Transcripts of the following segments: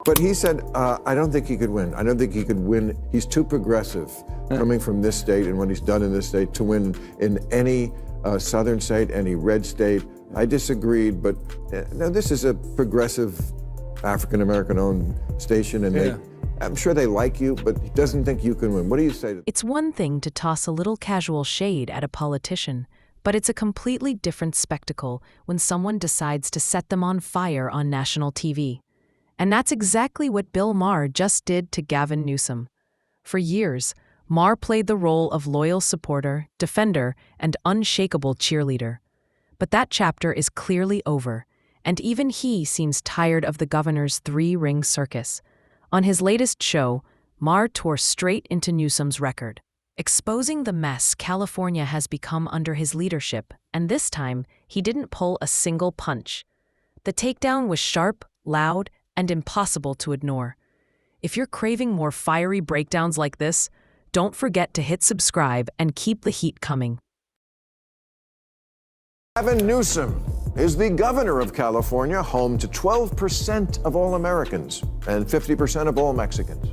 But he said, I don't think he could win. I don't think he could win. He's too progressive coming from this state and what he's done in this state to win in any southern state, any red state. I disagreed, but no, this is a progressive African-American owned station, and I'm sure they like you, but he doesn't think you can win. What do you say to that? It's one thing to toss a little casual shade at a politician, but it's a completely different spectacle when someone decides to set them on fire on national TV. And that's exactly what Bill Maher just did to Gavin Newsom. For years, Maher played the role of loyal supporter, defender, and unshakable cheerleader. But that chapter is clearly over, and even he seems tired of the governor's three-ring circus. On his latest show, Maher tore straight into Newsom's record, exposing the mess California has become under his leadership, and this time, he didn't pull a single punch. The takedown was sharp, loud, and impossible to ignore. If you're craving more fiery breakdowns like this, don't forget to hit subscribe and keep the heat coming. Gavin Newsom is the governor of California, home to 12% of all Americans and 50% of all Mexicans.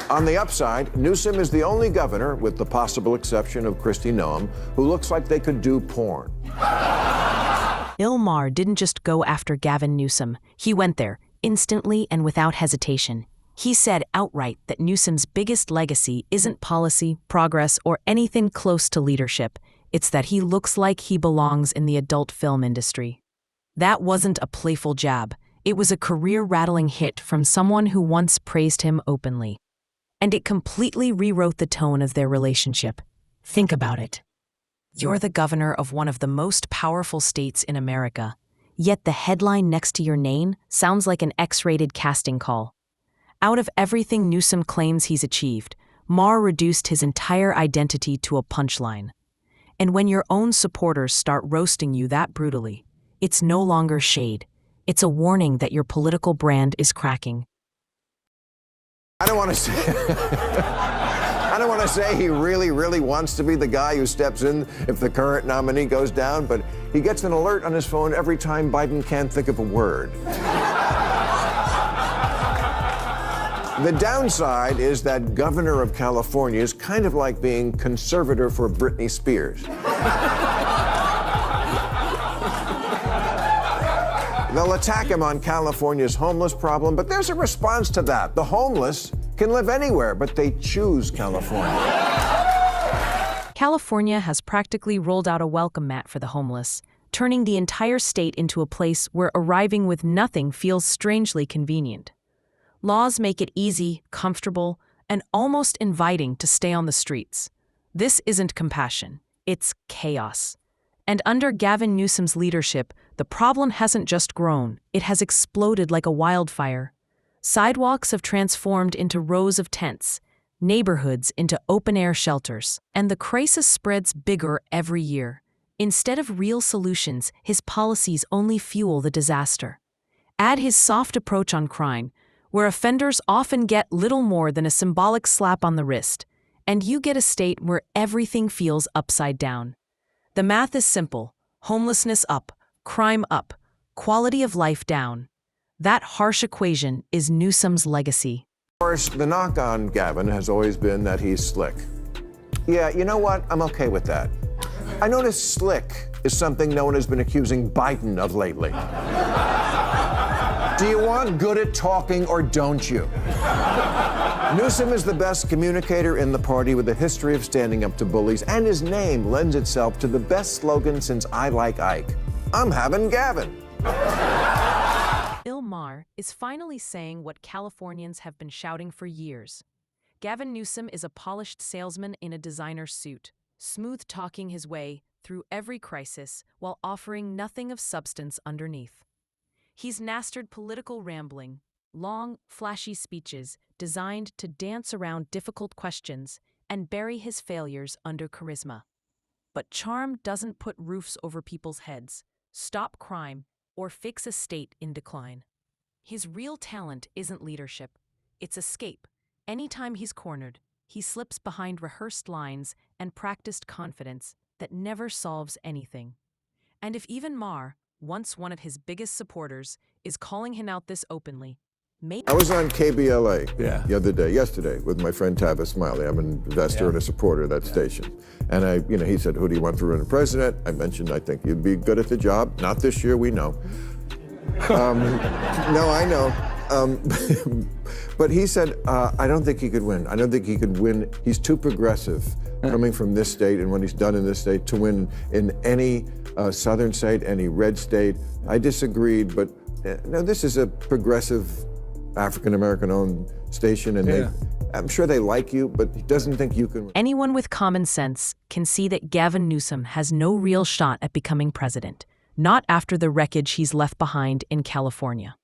On the upside, Newsom is the only governor, with the possible exception of Kristi Noem, who looks like they could do porn. Bill Maher didn't just go after Gavin Newsom. He went there, instantly and without hesitation. He said outright that Newsom's biggest legacy isn't policy, progress, or anything close to leadership. It's that he looks like he belongs in the adult film industry. That wasn't a playful jab. It was a career-rattling hit from someone who once praised him openly. And it completely rewrote the tone of their relationship. Think about it. You're the governor of one of the most powerful states in America, yet the headline next to your name sounds like an X-rated casting call. Out of everything Newsom claims he's achieved, Maher reduced his entire identity to a punchline. And when your own supporters start roasting you that brutally, it's no longer shade. It's a warning that your political brand is cracking. I don't want to say he really wants to be the guy who steps in if the current nominee goes down, but he gets an alert on his phone every time Biden can't think of a word. The downside is that governor of California is kind of like being conservator for Britney Spears. They'll attack him on California's homeless problem, but there's a response to that. The homeless can live anywhere, but they choose California. California has practically rolled out a welcome mat for the homeless, turning the entire state into a place where arriving with nothing feels strangely convenient. Laws make it easy, comfortable, and almost inviting to stay on the streets. This isn't compassion, it's chaos. And under Gavin Newsom's leadership, the problem hasn't just grown, it has exploded like a wildfire. Sidewalks have transformed into rows of tents, neighborhoods into open-air shelters, and the crisis spreads bigger every year. Instead of real solutions, his policies only fuel the disaster. Add his soft approach on crime, where offenders often get little more than a symbolic slap on the wrist, and you get a state where everything feels upside down. The math is simple: homelessness up, crime up, quality of life down. That harsh equation is Newsom's legacy. Of course, the knock on Gavin has always been that he's slick. Yeah, you know what? I'm okay with that. I notice slick is something no one has been accusing Biden of lately. Do you want good at talking or don't you? Newsom is the best communicator in the party with a history of standing up to bullies, and his name lends itself to the best slogan since I Like Ike. I'm having Gavin. Bill Maher is finally saying what Californians have been shouting for years. Gavin Newsom is a polished salesman in a designer suit, smooth-talking his way through every crisis while offering nothing of substance underneath. He's mastered political rambling, long, flashy speeches designed to dance around difficult questions and bury his failures under charisma. But charm doesn't put roofs over people's heads, stop crime, or fix a state in decline. His real talent isn't leadership, it's escape. Anytime he's cornered, He slips behind rehearsed lines and practiced confidence that never solves anything. And if even Maher, once one of his biggest supporters, is calling him out this openly, maybe... I was on KBLA Yeah. yesterday, with my friend Tavis Smiley. I'm an investor and a supporter of that station. And he said, who do you want for running president? I mentioned, I think you'd be good at the job. Not this year, we know. No, I know. But he said, I don't think he could win. I don't think he could win. He's too progressive coming from this state and what he's done in this state to win in any southern state, any red state. I disagreed, but no, this is a progressive African-American owned station, and I'm sure they like you, but he doesn't think you can win. Anyone with common sense can see that Gavin Newsom has no real shot at becoming president, not after the wreckage he's left behind in California.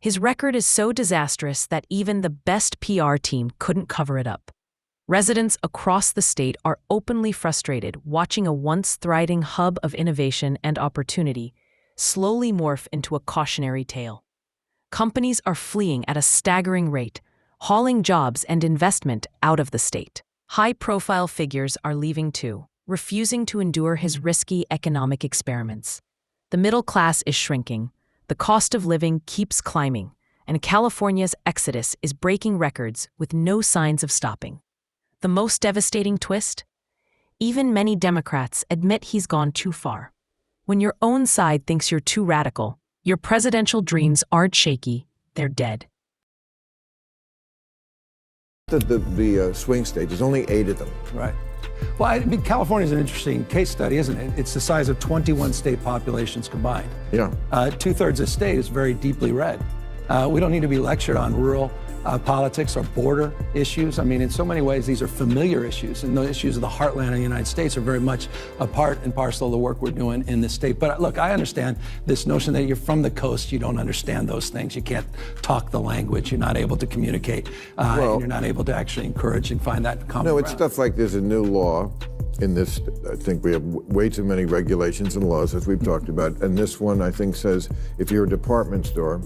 His record is so disastrous that even the best PR team couldn't cover it up. Residents across the state are openly frustrated watching a once thriving hub of innovation and opportunity slowly morph into a cautionary tale. Companies are fleeing at a staggering rate, hauling jobs and investment out of the state. High-profile figures are leaving too, refusing to endure his risky economic experiments. The middle class is shrinking, the cost of living keeps climbing, and California's exodus is breaking records with no signs of stopping. The most devastating twist? Even many Democrats admit he's gone too far. When your own side thinks you're too radical, your presidential dreams aren't shaky, they're dead. The swing states, there's only 8 of them. Right. Well, I mean, California's an interesting case study, isn't it? It's the size of 21 state populations combined. Yeah. 2/3 of the state is very deeply red. We don't need to be lectured on rural politics or border issues. I mean, in so many ways, these are familiar issues, and the issues of the heartland of the United States are very much a part and parcel of the work we're doing in this state. But look, I understand this notion that you're from the coast, you don't understand those things. You can't talk the language, you're not able to communicate, and you're not able to actually encourage and find that common ground. It's stuff like there's a new law in this. I think we have way too many regulations and laws, as we've talked about. And this one, I think, says if you're a department store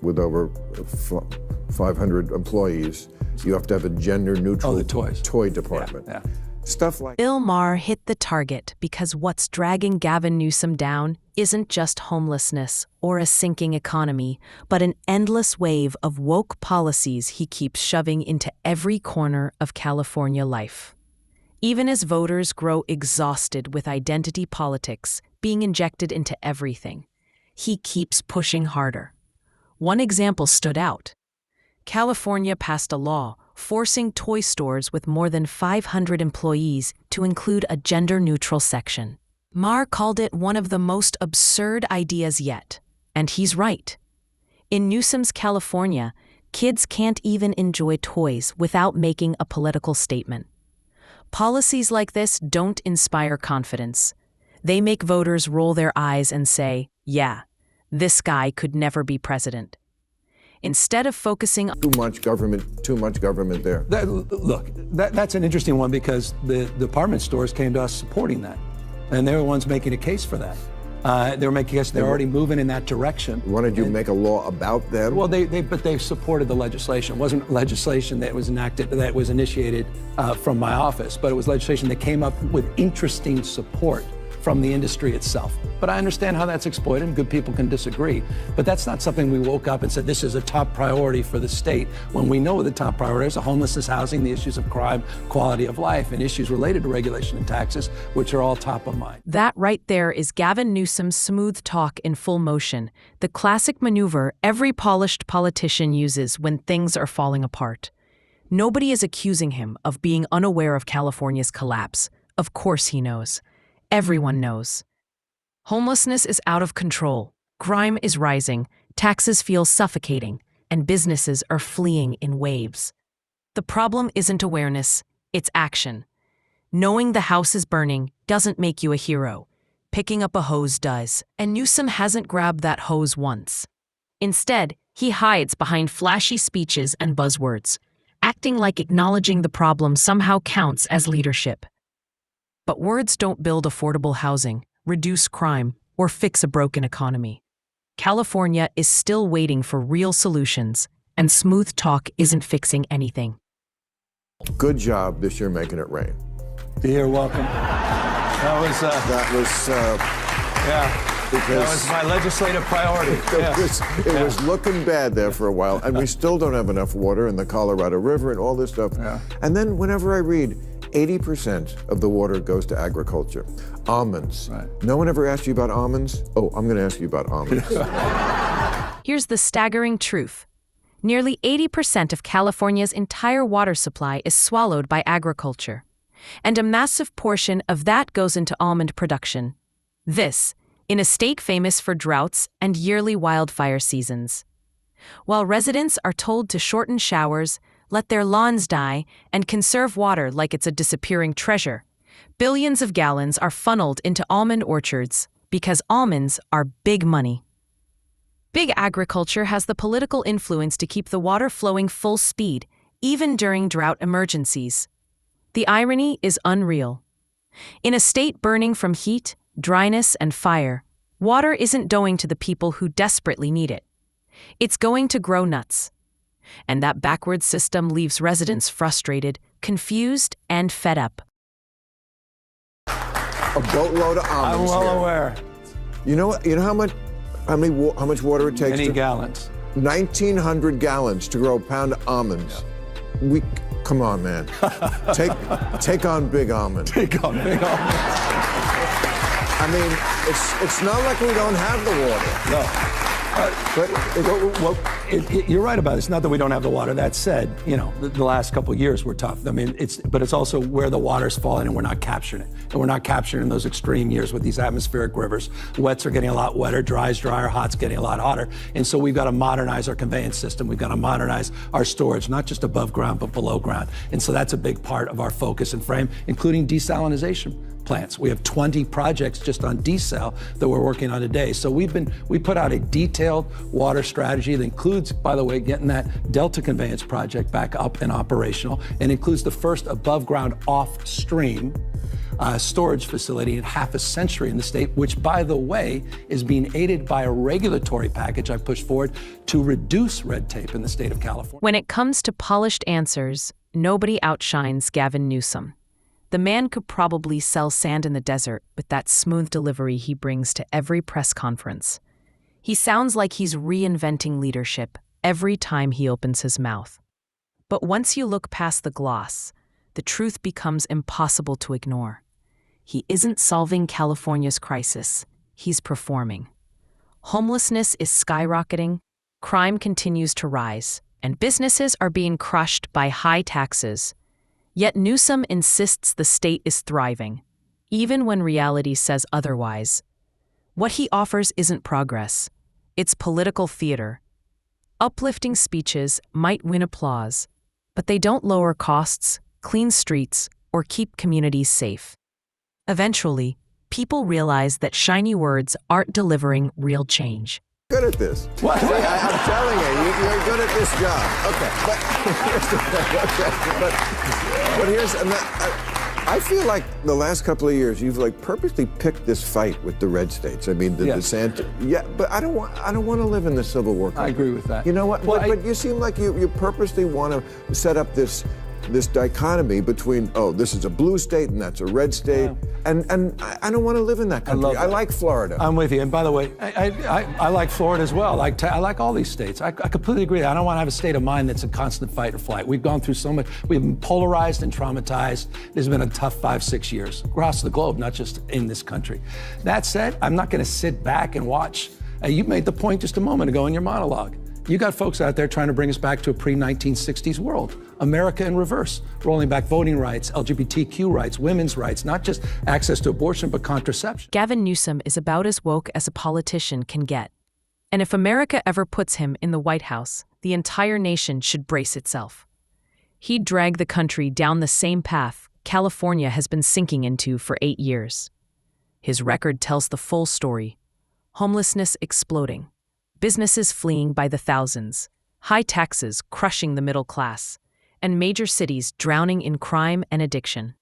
with over 500 employees, you have to have a gender-neutral toy department. Yeah. Stuff like Bill Maher hit the target because what's dragging Gavin Newsom down isn't just homelessness or a sinking economy, but an endless wave of woke policies he keeps shoving into every corner of California life. Even as voters grow exhausted with identity politics being injected into everything, he keeps pushing harder. One example stood out. California passed a law forcing toy stores with more than 500 employees to include a gender-neutral section. Maher called it one of the most absurd ideas yet, and he's right. In Newsom's California, kids can't even enjoy toys without making a political statement. Policies like this don't inspire confidence. They make voters roll their eyes and say, yeah, this guy could never be president. Instead of focusing on too much government there. That's an interesting one because the department stores came to us supporting that. And they were the ones making a case for that. They were making a case, they're already moving in that direction. Wanted you to make a law about them? Well, but they supported the legislation. It wasn't legislation that was enacted, that was initiated from my office, but it was legislation that came up with interesting support from the industry itself. But I understand how that's exploited, and good people can disagree. But that's not something we woke up and said, this is a top priority for the state, when we know what the top priorities are: homelessness, housing, the issues of crime, quality of life, and issues related to regulation and taxes, which are all top of mind. That right there is Gavin Newsom's smooth talk in full motion, the classic maneuver every polished politician uses when things are falling apart. Nobody is accusing him of being unaware of California's collapse. Of course he knows. Everyone knows. Homelessness is out of control, crime is rising, taxes feel suffocating, and businesses are fleeing in waves. The problem isn't awareness, it's action. Knowing the house is burning doesn't make you a hero. Picking up a hose does, and Newsom hasn't grabbed that hose once. Instead, he hides behind flashy speeches and buzzwords, acting like acknowledging the problem somehow counts as leadership. But words don't build affordable housing, reduce crime, or fix a broken economy. California is still waiting for real solutions, and smooth talk isn't fixing anything. Good job this year making it rain. You're welcome. That was Because that was my legislative priority. it was looking bad there for a while, and we still don't have enough water in the Colorado River and all this stuff. Yeah. And then whenever I read, 80% of the water goes to agriculture. Almonds. Right. No one ever asked you about almonds? Oh, I'm going to ask you about almonds. Here's the staggering truth. Nearly 80% of California's entire water supply is swallowed by agriculture, and a massive portion of that goes into almond production. This, in a state famous for droughts and yearly wildfire seasons. While residents are told to shorten showers, let their lawns die, and conserve water like it's a disappearing treasure, billions of gallons are funneled into almond orchards because almonds are big money. Big agriculture has the political influence to keep the water flowing full speed, even during drought emergencies. The irony is unreal. In a state burning from heat, dryness, and fire, water isn't going to the people who desperately need it. It's going to grow nuts. And that backwards system leaves residents frustrated, confused, and fed up. A boatload of almonds. I'm well here. aware. You know how much water it takes? Many gallons. 1,900 gallons to grow a pound of almonds. Come on, man. Take on big almonds. Take on big almonds. I mean, it's not like we don't have the water. No. But You're right about it. It's not that we don't have the water. That said, the last couple of years were tough. I mean, but it's also where the water's falling and we're not capturing it. And we're not capturing in those extreme years with these atmospheric rivers. Wets are getting a lot wetter, dry's drier, hot's getting a lot hotter. And so we've got to modernize our conveyance system. We've got to modernize our storage, not just above ground, but below ground. And so that's a big part of our focus and frame, including desalinization plants. We have 20 projects just on desal that we're working on today. So we put out a detailed water strategy that includes, by the way, getting that Delta Conveyance project back up and operational, and includes the first above ground off stream storage facility in half a century in the state, which, by the way, is being aided by a regulatory package I pushed forward to reduce red tape in the state of California. When it comes to polished answers, nobody outshines Gavin Newsom. The man could probably sell sand in the desert with that smooth delivery he brings to every press conference. He sounds like he's reinventing leadership every time he opens his mouth. But once you look past the gloss, the truth becomes impossible to ignore. He isn't solving California's crisis, he's performing. Homelessness is skyrocketing, crime continues to rise, and businesses are being crushed by high taxes. Yet Newsom insists the state is thriving, even when reality says otherwise. What he offers isn't progress, it's political theater. Uplifting speeches might win applause, but they don't lower costs, clean streets, or keep communities safe. Eventually, people realize that shiny words aren't delivering real change. good at this. What? See, I'm telling you're good at this job. But here's, I feel like the last couple of years you've like purposely picked this fight with the red states. I mean, the DeSantis. Yeah, but I don't want to live in the Civil War country. I agree with that. You know what? Well, but you seem like you purposely want to set up this dichotomy between, this is a blue state and that's a red state, and I don't want to live in that country. I like Florida. I'm with you. And by the way, I like Florida as well. I like all these states. I completely agree. I don't want to have a state of mind that's a constant fight or flight. We've gone through so much. We've been polarized and traumatized. There's been a tough 5-6 years across the globe, not just in this country. That said, I'm not going to sit back and watch. You made the point just a moment ago in your monologue. You got folks out there trying to bring us back to a pre-1960s world. America in reverse, rolling back voting rights, LGBTQ rights, women's rights, not just access to abortion, but contraception. Gavin Newsom is about as woke as a politician can get. And if America ever puts him in the White House, the entire nation should brace itself. He'd drag the country down the same path California has been sinking into for 8 years. His record tells the full story. Homelessness exploding. Businesses fleeing by the thousands, high taxes crushing the middle class, and major cities drowning in crime and addiction.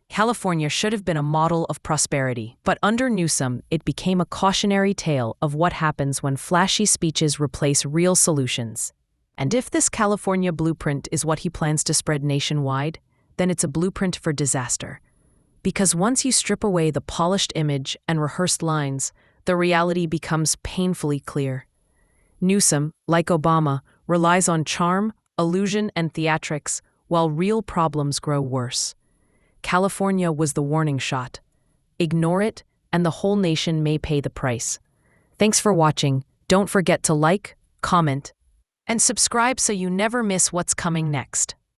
California should have been a model of prosperity, but under Newsom, it became a cautionary tale of what happens when flashy speeches replace real solutions. And if this California blueprint is what he plans to spread nationwide, then it's a blueprint for disaster. Because once you strip away the polished image and rehearsed lines, the reality becomes painfully clear. Newsom, like Obama, relies on charm, illusion, and theatrics, while real problems grow worse. California was the warning shot. Ignore it, and the whole nation may pay the price. Thanks for watching. Don't forget to like, comment, and subscribe so you never miss what's coming next.